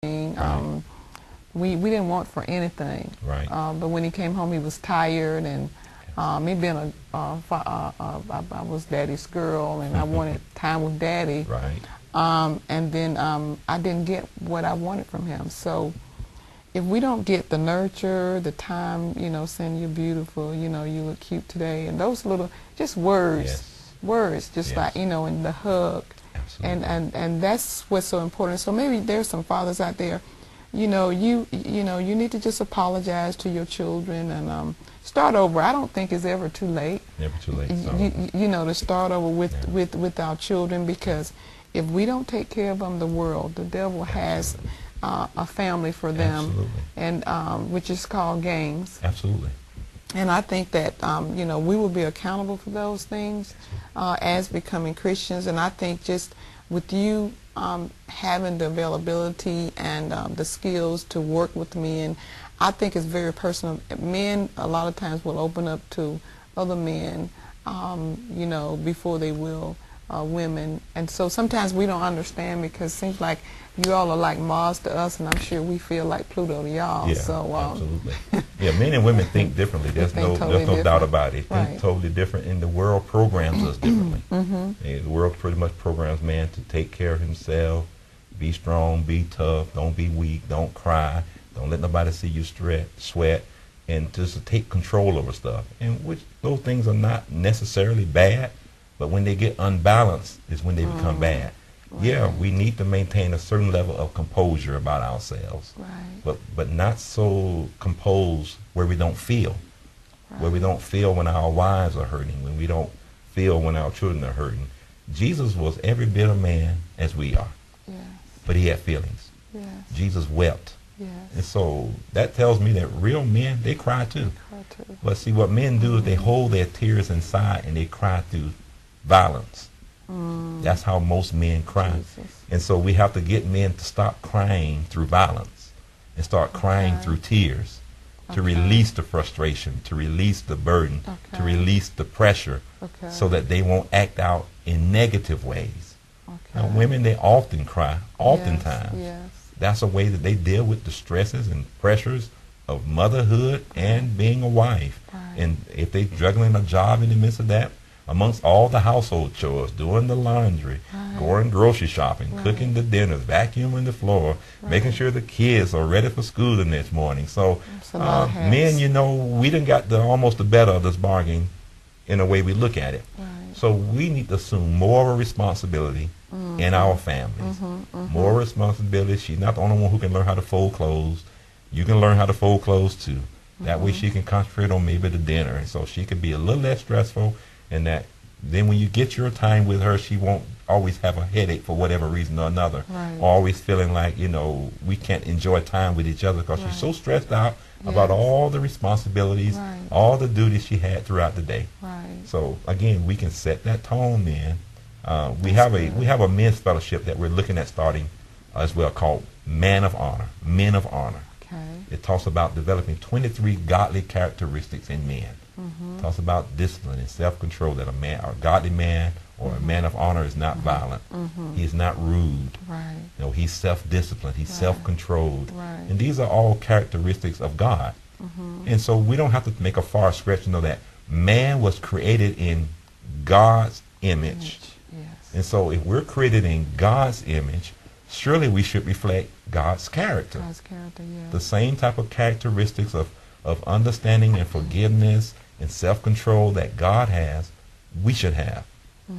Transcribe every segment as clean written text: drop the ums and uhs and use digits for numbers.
Right. We didn't want for anything. Right. But when he came home, he was tired, and me being I was daddy's girl, and I wanted time with daddy. Right. And then I didn't get what I wanted from him. So if we don't get the nurture, the time, saying you're beautiful, you look cute today, and those little, just words, just Yes. like, and the hug. Absolutely. And that's what's so important. So maybe there's some fathers out there, you need to just apologize to your children and start over. I don't think it's ever too late. Never too late. To start over with our children, because if we don't take care of them, the world, the devil has a family for them. Absolutely. And which is called games. Absolutely. And I think that we will be accountable for those things as becoming Christians. And I think just with you having the availability and the skills to work with men, I think it's very personal. Men a lot of times will open up to other men, before they will women. And so sometimes we don't understand, because it seems like you all are like Mars to us, and I'm sure we feel like Pluto to y'all. Yeah, so, absolutely. Yeah, men and women think differently. There's no doubt about it. They think totally different, and the world programs us differently. The world pretty much programs man to take care of himself, be strong, be tough, don't be weak, don't cry, don't let nobody see you sweat, and just to take control over stuff. And which those things are not necessarily bad, but when they get unbalanced is when they become bad. Right. Yeah, we need to maintain a certain level of composure about ourselves, but not so composed where we don't feel, where we don't feel when our wives are hurting, when we don't feel when our children are hurting. Jesus was every bit a man as we are, but he had feelings. Jesus wept. And so that tells me that real men, they cry too. But see, what men do is they hold their tears inside and they cry through violence. That's how most men cry. Jesus. And so we have to get men to stop crying through violence and start crying through tears, to release the frustration, to release the burden, to release the pressure, so that they won't act out in negative ways. Now, women, they often cry, oftentimes. That's a way that they deal with the stresses and pressures of motherhood and being a wife. And if they're juggling a job in the midst of that, amongst all the household chores, doing the laundry, going grocery shopping, cooking the dinners, vacuuming the floor, making sure the kids are ready for school the next morning. So men, we done got almost the better of this bargain in the way we look at it. So we need to assume more of a responsibility in our families. More responsibility. She's not the only one who can learn how to fold clothes. You can learn how to fold clothes too. That way she can concentrate on maybe the dinner, and so she can be a little less stressful. And that then when you get your time with her, she won't always have a headache for whatever reason or another. Always feeling like, we can't enjoy time with each other because she's so stressed out about all the responsibilities, all the duties she had throughout the day. So again, we can set that tone then. We have a men's fellowship that we're looking at starting as well, called Men of Honor. It talks about developing 23 godly characteristics in men. Talks about discipline and self-control, that a godly man or a man of honor is not violent. He's not rude. He's self-disciplined. He's self-controlled. And these are all characteristics of God. And so we don't have to make a far stretch to know that man was created in God's image. And so if we're created in God's image, surely we should reflect God's character. The same type of characteristics of understanding and forgiveness and self-control that God has, we should have.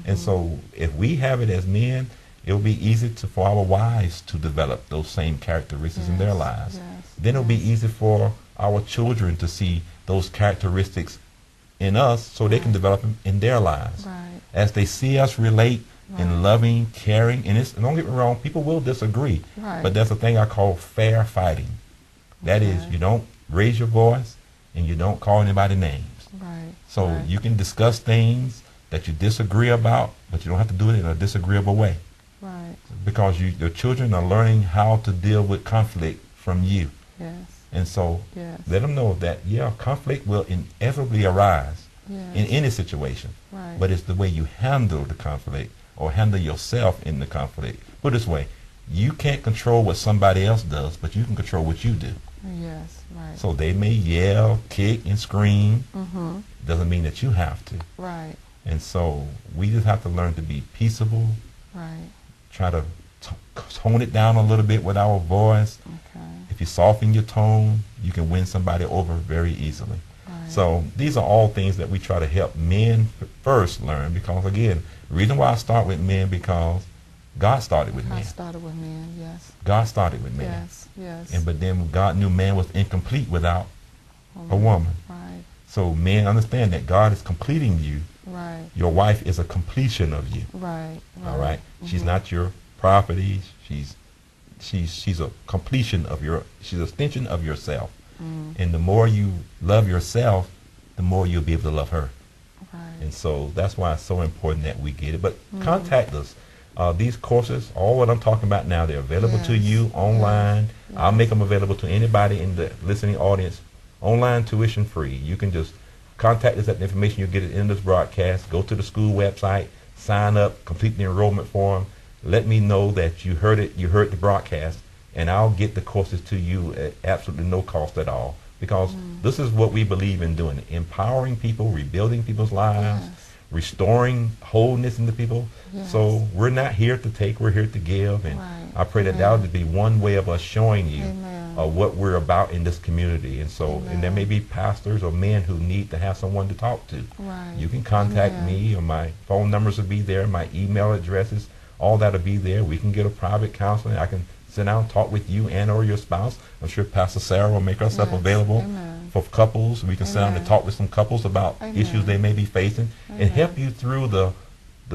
And so if we have it as men, it will be easy for our wives to develop those same characteristics in their lives. Then it will be easy for our children to see those characteristics in us, so they can develop them in their lives. As they see us relate in loving, caring, and don't get me wrong, people will disagree, but that's a thing I call fair fighting. That is, you don't raise your voice and you don't call anybody names. So you can discuss things that you disagree about, but you don't have to do it in a disagreeable way. Because your children are learning how to deal with conflict from you. And so let them know that, conflict will inevitably arise in any situation. But it's the way you handle the conflict or handle yourself in the conflict. Put it this way, You can't control what somebody else does, but you can control what you do. Yes, right. So they may yell, kick, and scream. Doesn't mean that you have to. Right. And so we just have to learn to be peaceable. Right. Try to tone it down a little bit with our voice. Okay. If you soften your tone, you can win somebody over very easily. Right. So these are all things that we try to help men first learn, because again, the reason why I start with men, because God started with men. God started with men, yes. God started with men. Yes, yes. But then God knew man was incomplete without a woman. Right. So men understand that God is completing you. Right. Your wife is a completion of you. Right. All right. She's not your property. She's a completion of she's an extension of yourself. And the more you love yourself, the more you'll be able to love her. Right. And so that's why it's so important that we get it. But contact us. These courses, all what I'm talking about now, they're available to you online. Yes. I'll make them available to anybody in the listening audience, online, tuition free. You can just contact us at the information you'll get at the end of this broadcast. Go to the school website, sign up, complete the enrollment form. Let me know that you heard it, you heard the broadcast, and I'll get the courses to you at absolutely no cost at all. Because this is what we believe in doing, empowering people, rebuilding people's lives, restoring wholeness into people. So we're not here to take, we're here to give. And I pray that that would be one way of us showing you what we're about in this community. And so, and there may be pastors or men who need to have someone to talk to. You can contact me, or my phone numbers will be there, my email addresses, all that will be there. We can get a private counseling. I can sit down and talk with you and or your spouse. I'm sure Pastor Sarah will make herself available for couples. We can sit down and talk with some couples about issues they may be facing and help you through the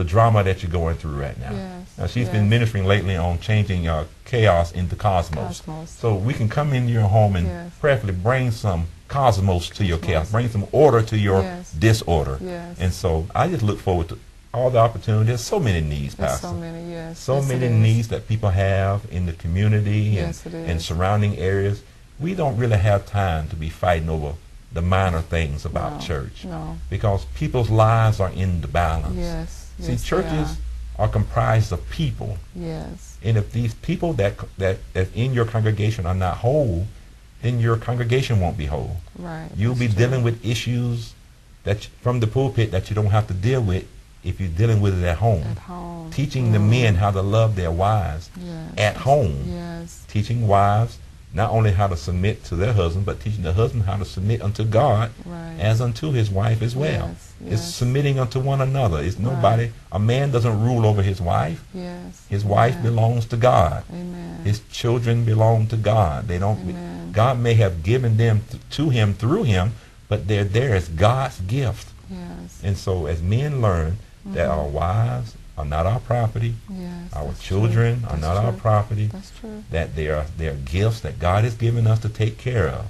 drama that you're going through right now. Now she's been ministering lately on changing chaos into cosmos. So we can come into your home and prayerfully bring some cosmos to your chaos, bring some order to your disorder. And so I just look forward to all the opportunities. There's so many needs, Pastor. So many needs that people have in the community and surrounding areas. We don't really have time to be fighting over the minor things about church. Because people's lives are in the balance. See, churches are comprised of people. And if these people that in your congregation are not whole, then your congregation won't be whole. You'll be dealing with issues that from the pulpit that you don't have to deal with if you're dealing with it at home. Teaching the men how to love their wives at home. Teaching wives not only how to submit to their husband, but teaching the husband how to submit unto God as unto his wife as well. It's submitting unto one another. It's nobody, a man doesn't rule over his wife. His wife belongs to God. His children belong to God. They don't. God may have given them to him through him, but they're there as God's gift. And so as men learn that our wives are not our property, our children are not our property, that they are gifts that God has given us to take care of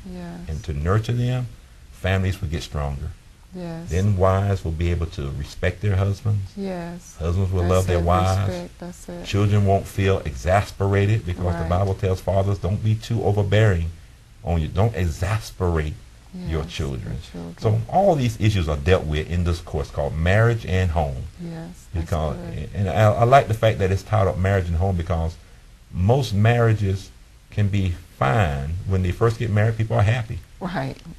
and to nurture them, families will get stronger. Then wives will be able to respect their husbands. Husbands will love their wives. Children won't feel exasperated, because the Bible tells fathers, don't be too overbearing on you. Don't exasperate your children. So all these issues are dealt with in this course called Marriage and Home. Because, and I like the fact that it's titled Marriage and Home, because most marriages can be fine when they first get married. People are happy.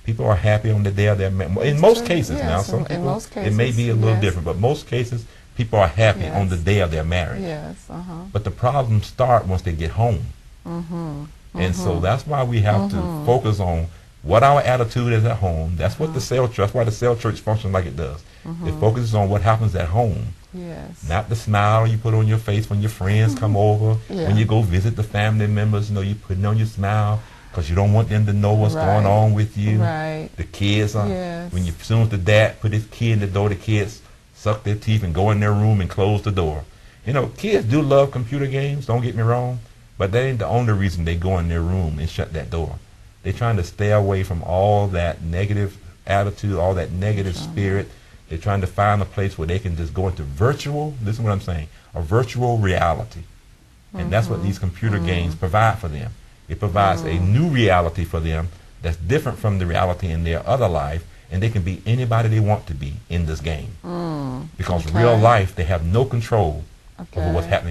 People are happy on the day of their marriage. In most cases now, some people, it may be a little different, but most cases, people are happy on the day of their marriage. But the problems start once they get home. And so that's why we have to focus on what our attitude is at home. That's what the cell church, that's why the cell church functions like it does. It focuses on what happens at home. Not the smile you put on your face when your friends come over, when you go visit the family members, you know, you putting on your smile because you don't want them to know what's going on with you. The kids are, when you, as soon as the dad put his kid in the door, the kids suck their teeth and go in their room and close the door. You know, kids do love computer games, don't get me wrong, but that ain't the only reason they go in their room and shut that door. They're trying to stay away from all that negative attitude, all that negative spirit. They're trying to find a place where they can just go into virtual, listen to what I'm saying, a virtual reality. And that's what these computer games provide for them. It provides a new reality for them that's different from the reality in their other life, and they can be anybody they want to be in this game. Because real life, they have no control over what's happening